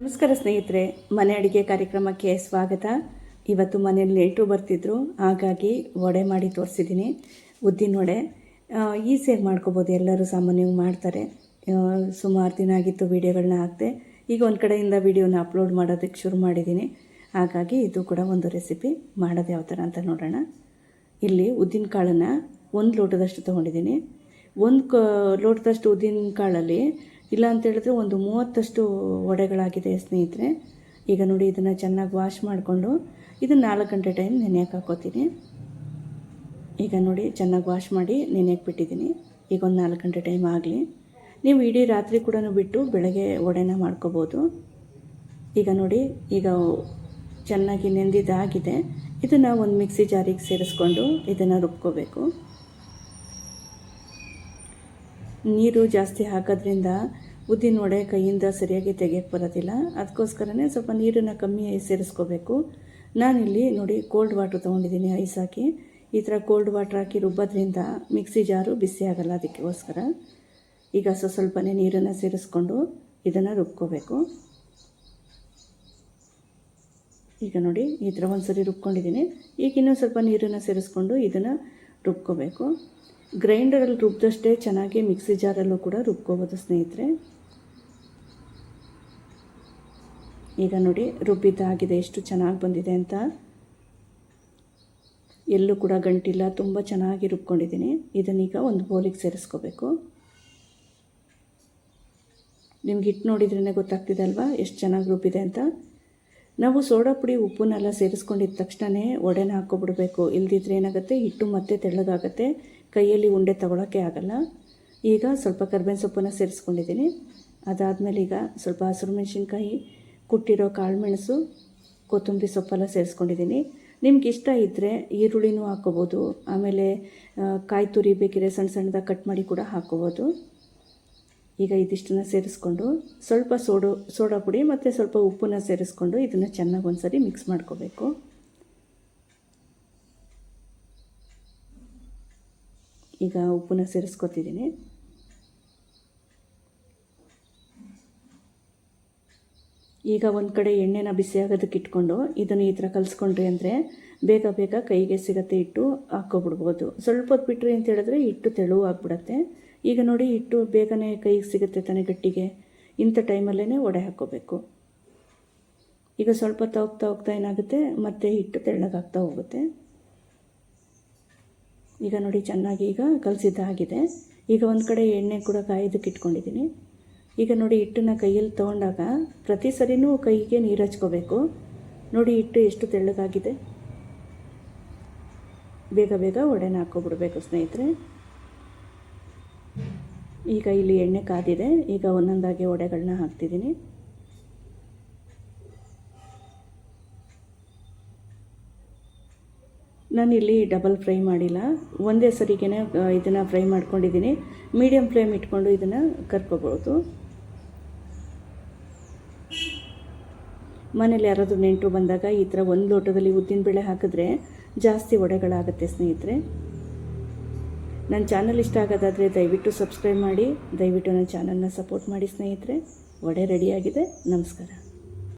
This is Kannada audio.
ನಮಸ್ಕಾರ ಸ್ನೇಹಿತರೆ, ಮನೆ ಅಡುಗೆ ಕಾರ್ಯಕ್ರಮಕ್ಕೆ ಸ್ವಾಗತ. ಇವತ್ತು ಮನೆಯಲ್ಲಿ ನೆಂಟರು ಬರ್ತಿದ್ರು, ಹಾಗಾಗಿ ವಡೆ ಮಾಡಿ ತೋರಿಸಿದ್ದೀನಿ. ಉದ್ದಿನ ವಡೆ ಈಸಿಯಾಗಿ ಮಾಡ್ಕೋಬೋದು, ಎಲ್ಲರೂ ಸಾಮಾನ್ಯವಾಗಿ ಮಾಡ್ತಾರೆ. ಸುಮಾರು ದಿನ ಆಗಿತ್ತು ವೀಡಿಯೋಗಳನ್ನ ಹಾಕ್ತೆ. ಈಗ ಒಂದು ಕಡೆಯಿಂದ ವೀಡಿಯೋನ ಅಪ್ಲೋಡ್ ಮಾಡೋದಕ್ಕೆ ಶುರು ಮಾಡಿದ್ದೀನಿ. ಹಾಗಾಗಿ ಇದು ಕೂಡ ಒಂದು ರೆಸಿಪಿ ಮಾಡೋದು ಯಾವ ಥರ ಅಂತ ನೋಡೋಣ. ಇಲ್ಲಿ ಉದ್ದಿನ ಕಾಳನ್ನು 1 ಲೋಟದಷ್ಟು ತೊಗೊಂಡಿದ್ದೀನಿ. 1 ಲೋಟದಷ್ಟು ಉದ್ದಿನ ಕಾಳಲ್ಲಿ ಇಲ್ಲ ಅಂತ ಹೇಳಿದ್ರೆ ಒಂದು 30 ವಡೆಗಳಾಗಿದೆ ಸ್ನೇಹಿತರೆ. ಈಗ ನೋಡಿ, ಇದನ್ನು ಚೆನ್ನಾಗಿ ವಾಶ್ ಮಾಡಿಕೊಂಡು ಇದನ್ನು 4 ಗಂಟೆ ಟೈಮ್ ನೆನೆಯಕ್ಕೆ ಹಾಕೋತೀನಿ. ಈಗ ನೋಡಿ, ಚೆನ್ನಾಗಿ ವಾಶ್ ಮಾಡಿ ನೆನೆಯಕ್ಕೆ ಬಿಟ್ಟಿದ್ದೀನಿ. ಈಗ ಒಂದು 4 ಗಂಟೆ ಟೈಮ್ ಆಗಲಿ. ನೀವು ಇಡೀ ರಾತ್ರಿ ಕೂಡ ಬಿಟ್ಟು ಬೆಳಗ್ಗೆ ವಡೆನ ಮಾಡ್ಕೋಬೋದು. ಈಗ ನೋಡಿ, ಈಗ ಚೆನ್ನಾಗಿ ನೆಂದಿದ್ದಾಗಿದೆ. ಇದನ್ನು ಒಂದು ಮಿಕ್ಸಿ ಜಾರಿಗೆ ಸೇರಿಸ್ಕೊಂಡು ಇದನ್ನು ರುಬ್ಕೋಬೇಕು. ನೀರು ಜಾಸ್ತಿ ಹಾಕೋದ್ರಿಂದ ಉದ್ದಿನ ವಡೆ ಕೈಯಿಂದ ಸರಿಯಾಗಿ ತೆಗೆಯಕ್ಕೆ ಬರೋದಿಲ್ಲ. ಅದಕ್ಕೋಸ್ಕರನೇ ಸ್ವಲ್ಪ ನೀರನ್ನು ಕಮ್ಮಿ ಸೇರಿಸ್ಕೋಬೇಕು. ನಾನಿಲ್ಲಿ ನೋಡಿ ಕೋಲ್ಡ್ ವಾಟ್ರ್ ತೊಗೊಂಡಿದ್ದೀನಿ, ಐಸ್ ಹಾಕಿ. ಈ ಥರ ಕೋಲ್ಡ್ ವಾಟ್ರ್ ಹಾಕಿ ರುಬ್ಬೋದ್ರಿಂದ ಮಿಕ್ಸಿ ಜಾರು ಬಿಸಿ ಆಗೋಲ್ಲ. ಅದಕ್ಕೋಸ್ಕರ ಈಗ ಸ್ವಲ್ಪನೇ ನೀರನ್ನು ಸೇರಿಸ್ಕೊಂಡು ಇದನ್ನು ರುಬ್ಕೋಬೇಕು. ಈಗ ನೋಡಿ, ಈ ಥರ ಒಂದು ಸರಿ ರುಬ್ಕೊಂಡಿದ್ದೀನಿ. ಈಗ ಇನ್ನೂ ಸ್ವಲ್ಪ ನೀರನ್ನು ಸೇರಿಸ್ಕೊಂಡು ಇದನ್ನು ರುಬ್ಕೋಬೇಕು. ಗ್ರೈಂಡರಲ್ಲಿ ರುಬ್ಬಿದಷ್ಟೇ ಚೆನ್ನಾಗಿ ಮಿಕ್ಸಿ ಜಾರಲ್ಲೂ ಕೂಡ ರುಬ್ಕೋಬೋದು ಸ್ನೇಹಿತರೆ. ಈಗ ನೋಡಿ, ರುಬ್ಬಿದ್ದಾಗಿದೆ, ಎಷ್ಟು ಚೆನ್ನಾಗಿ ಬಂದಿದೆ ಅಂತ. ಎಲ್ಲೂ ಕೂಡ ಗಂಟಿಲ್ಲ, ತುಂಬ ಚೆನ್ನಾಗಿ ರುಬ್ಕೊಂಡಿದ್ದೀನಿ. ಇದನ್ನೀಗ ಒಂದು ಬೌಲಿಗೆ ಸೇರಿಸ್ಕೋಬೇಕು. ನಿಮ್ಗೆ ಹಿಟ್ಟು ನೋಡಿದ್ರೇ ಗೊತ್ತಾಗ್ತಿದೆ ಅಲ್ವಾ ಎಷ್ಟು ಚೆನ್ನಾಗಿ ರುಬ್ಬಿದೆ ಅಂತ. ನಾವು ಸೋಡಾ ಪುಡಿ ಉಪ್ಪನ್ನೆಲ್ಲ ಸೇರಿಸ್ಕೊಂಡಿದ್ದ ತಕ್ಷಣವೇ ವಡೆನ ಹಾಕ್ಕೊಬಿಡ್ಬೇಕು. ಇಲ್ದಿದ್ರೆ ಏನಾಗುತ್ತೆ, ಹಿಟ್ಟು ಮತ್ತೆ ತೆಳ್ಳಗಾಗುತ್ತೆ, ಕೈಯಲ್ಲಿ ಉಂಡೆ ತಗೊಳ್ಳೋಕ್ಕೆ ಆಗಲ್ಲ. ಈಗ ಸ್ವಲ್ಪ ಕರಿಬೇವಿನ ಸೊಪ್ಪನ್ನು ಸೇರಿಸ್ಕೊಂಡಿದ್ದೀನಿ. ಅದಾದಮೇಲೆ ಈಗ ಸ್ವಲ್ಪ ಹಸಿರು ಮೆಣಸಿನ್ಕಾಯಿ, ಕುಟ್ಟಿರೋ ಕಾಳುಮೆಣಸು, ಕೊತ್ತಂಬರಿ ಸೊಪ್ಪೆಲ್ಲ ಸೇರಿಸ್ಕೊಂಡಿದ್ದೀನಿ. ನಿಮ್ಗೆ ಇಷ್ಟ ಇದ್ದರೆ ಈರುಳ್ಳಿನೂ ಹಾಕ್ಕೋಬೋದು. ಆಮೇಲೆ ಕಾಯಿ ತುರಿ ಬೇಕಿದ್ರೆ ಸಣ್ಣ ಸಣ್ಣದಾಗಿ ಕಟ್ ಮಾಡಿ ಕೂಡ ಹಾಕ್ಕೋಬೋದು. ಈಗ ಇದಿಷ್ಟನ್ನು ಸೇರಿಸ್ಕೊಂಡು ಸ್ವಲ್ಪ ಸೋಡಾ ಪುಡಿ ಮತ್ತು ಸ್ವಲ್ಪ ಉಪ್ಪನ್ನು ಸೇರಿಸ್ಕೊಂಡು ಇದನ್ನು ಚೆನ್ನಾಗಿ ಒಂದು ಸರಿ ಮಿಕ್ಸ್ ಮಾಡ್ಕೋಬೇಕು. ಈಗ ಉಪ್ಪನ್ನು ಸೇರಿಸ್ಕೊತಿದ್ದೀನಿ. ಈಗ ಒಂದು ಕಡೆ ಎಣ್ಣೆನ ಬಿಸಿ ಆಗೋದಕ್ಕೆ ಇಟ್ಕೊಂಡು ಇದನ್ನು ಈ ಥರ ಕಲಿಸ್ಕೊಂಡ್ರಿ ಅಂದರೆ ಬೇಗ ಬೇಗ ಕೈಗೆ ಸಿಗತ್ತೆ. ಹಿಟ್ಟು ಹಾಕ್ಕೊಬಿಡ್ಬೋದು. ಸ್ವಲ್ಪ ಹೊತ್ತು ಬಿಟ್ರಿ ಅಂತ ಹೇಳಿದ್ರೆ ಹಿಟ್ಟು ತೆಳು ಆಗಿಬಿಡತ್ತೆ. ಈಗ ನೋಡಿ, ಹಿಟ್ಟು ಬೇಗನೆ ಕೈಗೆ ಸಿಗುತ್ತೆ ತಾನೇ ಗಟ್ಟಿಗೆ. ಇಂಥ ಟೈಮಲ್ಲೇ ವಡೆ ಹಾಕ್ಕೋಬೇಕು. ಈಗ ಸ್ವಲ್ಪ ಹೋಗ್ತಾ ಏನಾಗುತ್ತೆ, ಮತ್ತೆ ಹಿಟ್ಟು ತೆಳ್ಳಗಾಗ್ತಾ ಹೋಗುತ್ತೆ. ಈಗ ನೋಡಿ, ಚೆನ್ನಾಗಿ ಈಗ ಕಲಸಿದ್ದಾಗಿದೆ. ಈಗ ಒಂದು ಕಡೆ ಎಣ್ಣೆ ಕೂಡ ಕಾಯೋದಕ್ಕೆ ಇಟ್ಕೊಂಡಿದ್ದೀನಿ. ಈಗ ನೋಡಿ, ಹಿಟ್ಟನ್ನು ಕೈಯಲ್ಲಿ ತೊಗೊಂಡಾಗ ಪ್ರತಿ ಸರಿನೂ ಕೈಗೆ ನೀರು ಹಚ್ಕೋಬೇಕು. ನೋಡಿ, ಹಿಟ್ಟು ಎಷ್ಟು ತೆಳ್ಳಗಾಗಿದೆ. ಬೇಗ ಬೇಗ ವಡೆನ ಹಾಕ್ಕೊಬಿಡ್ಬೇಕು ಸ್ನೇಹಿತರೆ. ಈಗ ಇಲ್ಲಿ ಎಣ್ಣೆ ಕಾದಿದೆ. ಈಗ ಒಂದೊಂದಾಗಿ ವಡೆಗಳನ್ನ ಹಾಕ್ತಿದ್ದೀನಿ. ನಾನಿಲ್ಲಿ ಡಬಲ್ ಫ್ರೈ ಮಾಡಿಲ್ಲ, ಒಂದೇ ಸರಿಗೆ ಇದನ್ನು ಫ್ರೈ ಮಾಡ್ಕೊಂಡಿದ್ದೀನಿ. ಮೀಡಿಯಮ್ ಫ್ಲೇಮ್ ಇಟ್ಕೊಂಡು ಇದನ್ನು ಕರ್ಕೋಬೋದು. ಮನೇಲಿ ಯಾರಾದರೂ ನೆಂಟರು ಬಂದಾಗ ಈ ಥರ 1 ಲೋಟದಲ್ಲಿ ಉದ್ದಿನಬೇಳೆ ಹಾಕಿದ್ರೆ ಜಾಸ್ತಿ ವಡೆಗಳಾಗುತ್ತೆ ಸ್ನೇಹಿತರೆ. ನನ್ನ ಚಾನಲ್ ಇಷ್ಟ ಆಗೋದಾದರೆ ದಯವಿಟ್ಟು ಸಬ್ಸ್ಕ್ರೈಬ್ ಮಾಡಿ, ದಯವಿಟ್ಟು ನನ್ನ ಚಾನಲ್ನ ಸಪೋರ್ಟ್ ಮಾಡಿ ಸ್ನೇಹಿತರೆ. ವಡೆ ರೆಡಿಯಾಗಿದೆ. ನಮಸ್ಕಾರ.